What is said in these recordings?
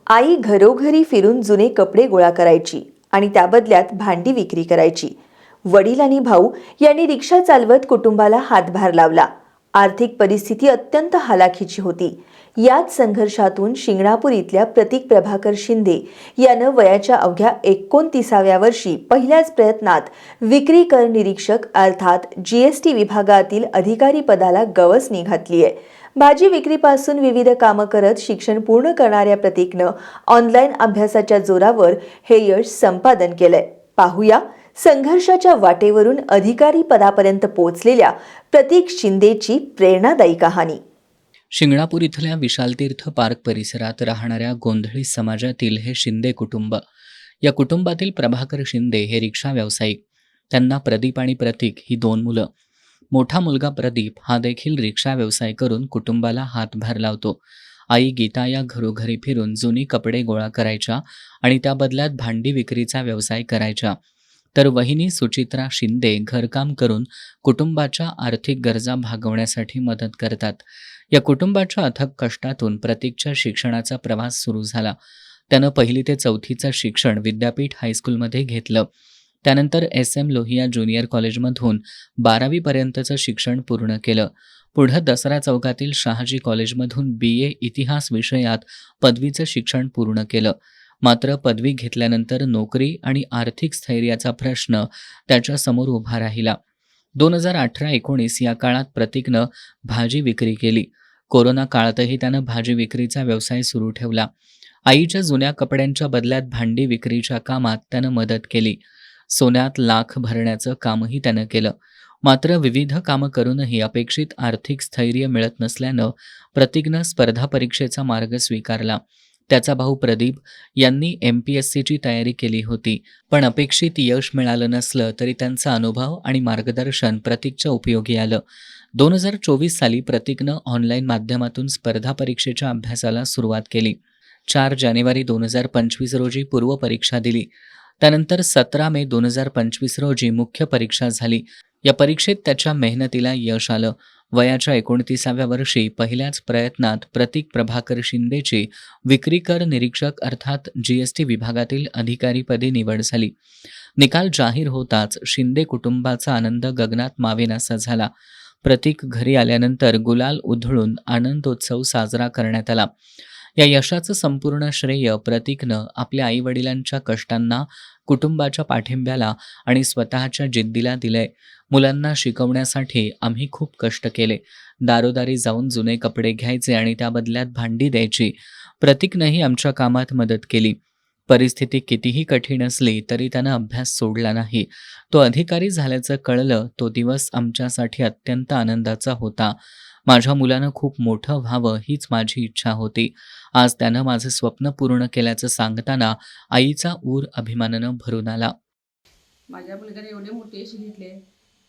आई घरोघरी फिरून जुने कपडे गोळा करायची आणि त्या बदल्यात भांडी विक्री करायची. वडील आणि भाऊ यांनी रिक्षा चालवत कुटुंबाला हातभार लावला. आर्थिक परिस्थिती अत्यंत हालाखीची होती. याच संघर्षातून शिंगणापूर इथल्या प्रतीक प्रभाकर शिंदे यानं वयाच्या अवघ्या 29व्या वर्षी पहिल्याच प्रयत्नात विक्री कर निरीक्षक अर्थात GST विभागातील अधिकारी पदाला गवसणी घातली आहे. भाजी विक्रीपासून विविध कामं करत शिक्षण पूर्ण करणाऱ्या प्रतीकनं ऑनलाईन अभ्यासाच्या जोरावर हे यश संपादन केलंय. पाहूया संघर्षाच्या वाटेवरून अधिकारी पदापर्यंत पोहोचलेल्या प्रतीक शिंदेची प्रेरणादायी कहाणी. शिंगणापूर इथल्या विशालतीर्थ पार्क परिसरात राहणाऱ्या गोंधळी समाजातील हे शिंदे कुटुंब. या कुटुंबातील प्रभाकर शिंदे हे रिक्षा व्यावसायिक. त्यांना प्रदीप आणि प्रतीक ही 2 मुलं. मोठा मुलगा प्रदीप हा देखील रिक्षा व्यवसाय करून कुटुंबाला हातभार लावतो. आई गीता या घरोघरी फिरून जुनी कपडे गोळा करायच्या आणि त्या बदल्यात भांडी विक्रीचा व्यवसाय करायच्या. तर वहिनी सुचित्रा शिंदे घरकाम करून कुटुंबाच्या आर्थिक गरजा भागवण्यासाठी मदत करतात. या कुटुंबाच्या अथक कष्टातून प्रतीकच्या शिक्षणाचा प्रवास सुरू झाला. त्यानं 1ली ते 4थीचं शिक्षण विद्यापीठ हायस्कूलमध्ये घेतलं. त्यानंतर SM लोहिया ज्युनियर कॉलेजमधून 12वीपर्यंतचं शिक्षण पूर्ण केलं. पुढं दसरा चौकातील शहाजी कॉलेजमधून BA इतिहास विषयात पदवीचं शिक्षण पूर्ण केलं. मात्र पदवी घेतल्यानंतर नोकरी आणि आर्थिक स्थैर्याचा प्रश्न त्याच्यासमोर उभा राहिला. 2018-19 या काळात प्रतीकनं भाजी विक्री केली. कोरोना काळातही त्यानं भाजी विक्रीचा व्यवसाय सुरू ठेवला. आईच्या जुन्या कपड्यांच्या बदल्यात भांडी विक्रीच्या कामात त्यानं मदत केली. सोन्यात लाख भरण्याचं कामही त्यानं केलं. मात्र विविध कामं करूनही अपेक्षित आर्थिक स्थैर्य मिळत नसल्यानं प्रतीकनं स्पर्धा परीक्षेचा मार्ग स्वीकारला. त्याचा भाऊ प्रदीप यांनी MPSCची तयारी केली होती, पण अपेक्षित यश मिळालं नसलं तरी त्यांचा अनुभव आणि मार्गदर्शन प्रतीकच्या उपयोगी आलं. 2024 साली प्रतीकनं ऑनलाईन माध्यमातून स्पर्धा परीक्षेच्या अभ्यासाला सुरुवात केली. 4 जानेवारी 2025 रोजी पूर्वपरीक्षा दिली. त्यानंतर 17 मे 2025 रोजी मुख्य परीक्षा झाली. या परीक्षेत त्याच्या मेहनतीला यश आलं. वयाच्या 29व्या वर्षी पहिल्याच प्रयत्नात प्रतीक प्रभाकर शिंदेची विक्री कर निरीक्षक अर्थात GST विभागातील अधिकारीपदी निवड झाली. निकाल जाहीर होताच शिंदे कुटुंबाचा आनंद गगनात मावेनासा झाला. प्रतीक घरी आल्यानंतर गुलाल उधळून आनंदोत्सव साजरा करण्यात आला. या यशाचं संपूर्ण श्रेय प्रतीकनं आपल्या आईवडिलांच्या कष्टांना, कुटुंबाच्या पाठिंब्याला आणि स्वतःच्या जिद्दीला दिलंय. मुलांना शिकवण्यासाठी आम्ही खूप कष्ट केले. दारोदारी जाऊन जुने कपडे घ्यायचे आणि त्या बदल्यात भांडी द्यायची. प्रतीकनंही आमच्या कामात मदत केली. परिस्थिती कितीही कठीण असली तरी त्यानं अभ्यास सोडला नाही. तो अधिकारी झाल्याचं कळलं तो दिवस आमच्यासाठी अत्यंत आनंदाचा होता. माझ्या मुलानं खूप मोठं व्हावं हीच माझी इच्छा होती. आज त्यानं माझं स्वप्न पूर्ण केल्याचं सांगताना आईचा ऊर अभिमानानं भरून आला. माझ्या मुलगाने एवढे मोठे यश घेतले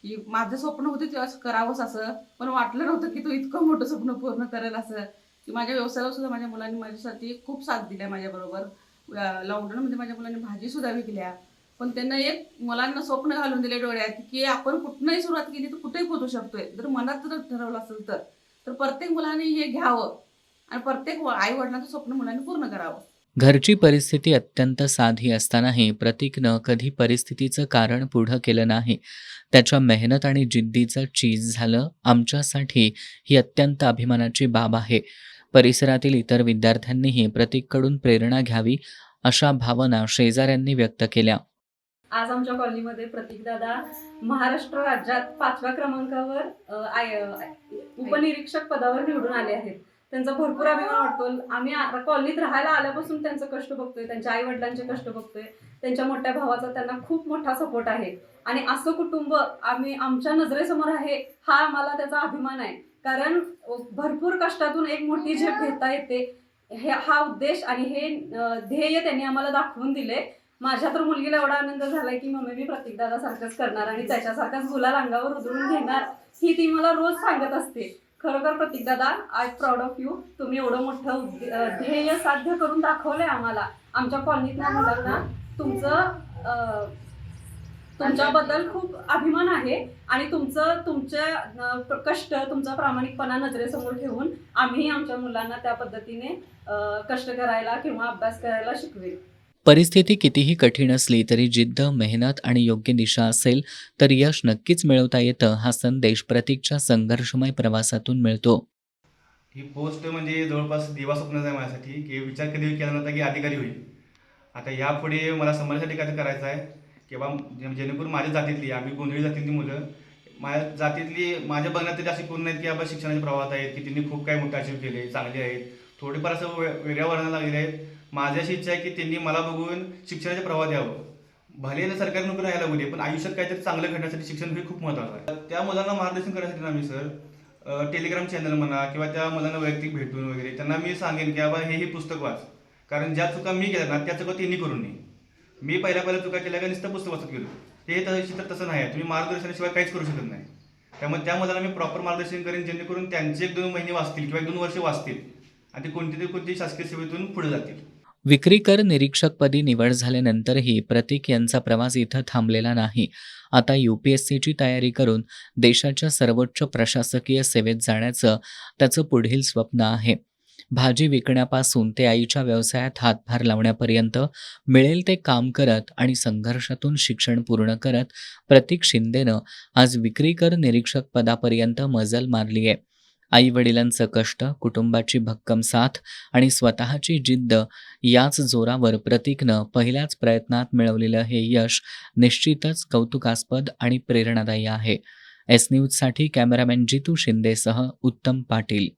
की माझं स्वप्न होतं ते असं करावंच असं, पण वाटलं नव्हतं की तो इतकं मोठं स्वप्न पूर्ण करेल असं. की माझ्या व्यवसायावर सुद्धा माझ्या मुलांनी माझ्यासाठी खूप साथ दिल्या. माझ्याबरोबर लॉकडाऊनमध्ये माझ्या मुलांनी भाजीसुद्धा विकल्या. पण त्यांना एक मुलांना स्वप्न घालून दिले डोळ्यात की आपण कुठनंही सुरुवात केली तर कुठेही पोहोचू शकतोय. जर मनात जर ठरवलं असेल तर प्रत्येक मुलाने हे घ्यावं आणि प्रत्येक आई वडिलांचं स्वप्न मुलांनी पूर्ण करावं. घरची परिस्थिती अत्यंत साधी असतानाही प्रतीकनं कधी परिस्थितीचं कारण पुढं केलं नाही. त्याच्या मेहनत आणि जिद्दीचं चीज झालं. आमच्यासाठी ही अत्यंत अभिमानाची बाब आहे. परिसरातील इतर विद्यार्थ्यांनीही प्रतीककडून प्रेरणा घ्यावी अशा भावना शेजाऱ्यांनी व्यक्त केल्या. आज आमच्या कॉलनीमध्ये प्रतीकदादा महाराष्ट्र राज्यात 5व्या क्रमांकावर उपनिरीक्षक पदावर निवडून आले आहेत. त्यांचा भरपूर अभिमान वाटतो. आम्ही कॉलनीत राहायला आल्यापासून त्यांचं कष्ट बघतोय, त्यांच्या आई वडिलांचे कष्ट बघतोय. त्यांच्या मोठ्या भावाचा त्यांना खूप मोठा सपोर्ट आहे आणि असं कुटुंब आमच्या नजरेसमोर आहे हा आम्हाला त्याचा अभिमान आहे. कारण भरपूर कष्टातून एक मोठी झेप घेता येते हा उद्देश आणि हे ध्येय त्यांनी आम्हाला दाखवून दिले. माझ्या तर मुलगीला एवढा आनंद झालाय की मम्मी मी प्रतीकदादा सारखंच करणार आणि त्याच्यासारखाच गुलाल अंगावर उधळून घेणार ही ती मला रोज सांगत असते. खरोखर प्रतीकदादा आय प्राऊड ऑफ यू. तुम्ही एवढं मोठं ध्येय साध्य करून दाखवलंय आम्हाला. आमच्या कॉलनीतल्या मुलांना तुमचं तुमच्याबद्दल खूप अभिमान आहे आणि कष्ट, तुमचा प्रामाणिकपणा नजरेसमोर ठेवून आम्ही आमच्या मुलांना त्या पद्धतीने कष्ट करायला किंवा अभ्यास करायला शिकवेल. परिस्थिती कितीही कठीण असली तरी जिद्द, मेहनत आणि योग्य दिशा असेल तर यश नक्कीच मिळवता येतं, हा संदेश प्रतीकच्या संघर्षमय प्रवासातून मिळतो. ही पोस्ट म्हणजे जवळपास दिवास्वप्नच आहे माझ्यासाठी, की विचार कधी केला नव्हता की अधिकारी होईल. आता यापुढे मला समाजासाठी काय करायचं आहे किंवा जेणेकरून माझ्या जातीतली, आम्ही गोंधळी जातीतली मुलं, माझ्या जातीतली माझ्या बघण्यात तरी अशी कोण नाहीत की आपण शिक्षणाच्या प्रवाहात आहेत, की त्यांनी खूप काही मोठं अचीव केले, चांगले आहेत, थोडेफार असं वेगळ्या वर्णाला लागलेले आहेत. माझी अशी इच्छा आहे की त्यांनी मला बघून शिक्षणाच्या प्रवाहात यावं. भले ना सरकारी नोकरी राहायला लागू दे, पण आयुष्यात काहीतरी चांगलं घडण्यासाठी शिक्षण हे खूप महत्त्वाचं आहे. त्या मुलांना मार्गदर्शन करण्यासाठी ना मी सर टेलिग्राम चॅनल म्हणा किंवा त्या मुलांना वैयक्तिक भेटून वगैरे त्यांना मी सांगेन की बाबा हे पुस्तक वाच, कारण ज्या चुका मी केल्या ना त्या चुका त्यांनी करू नये. मी पहिल्या चुका केल्या का नुसतं पुस्तक वाचत गेलो, हे तसं नाही आहे. तुम्ही मार्गदर्शनाशिवाय काहीच करू शकत नाही. त्यामुळे त्या मुलांना मी प्रॉपर मार्गदर्शन करेन, जेणेकरून त्यांचे 1-2 महिने वाचतील किंवा 1-2 वर्ष वाचतील आणि ते कोणती शासकीय सेवेतून पुढे जातील. विक्री कर निरीक्षकपदी निवड झाल्यानंतरही प्रतीक यांचा प्रवास इथं थांबलेला नाही. आता UPSCची तयारी करून देशाच्या सर्वोच्च प्रशासकीय सेवेत जाण्याचं त्याचं पुढील स्वप्न आहे. भाजी विकण्यापासून ते आईच्या व्यवसायात हातभार लावण्यापर्यंत मिळेल ते काम करत आणि संघर्षातून शिक्षण पूर्ण करत प्रतीक शिंदेनं आज विक्री कर निरीक्षक पदापर्यंत मजल मारली आहे. आई वडिलांचं कष्ट, कुटुंबाची भक्कम साथ आणि स्वतःची जिद्द याच जोरावर प्रतीकनं पहिल्याच प्रयत्नात मिळवलेलं हे यश निश्चितच कौतुकास्पद आणि प्रेरणादायी आहे. S न्यूजसाठी कॅमेरामॅन जितू शिंदेसह उत्तम पाटील.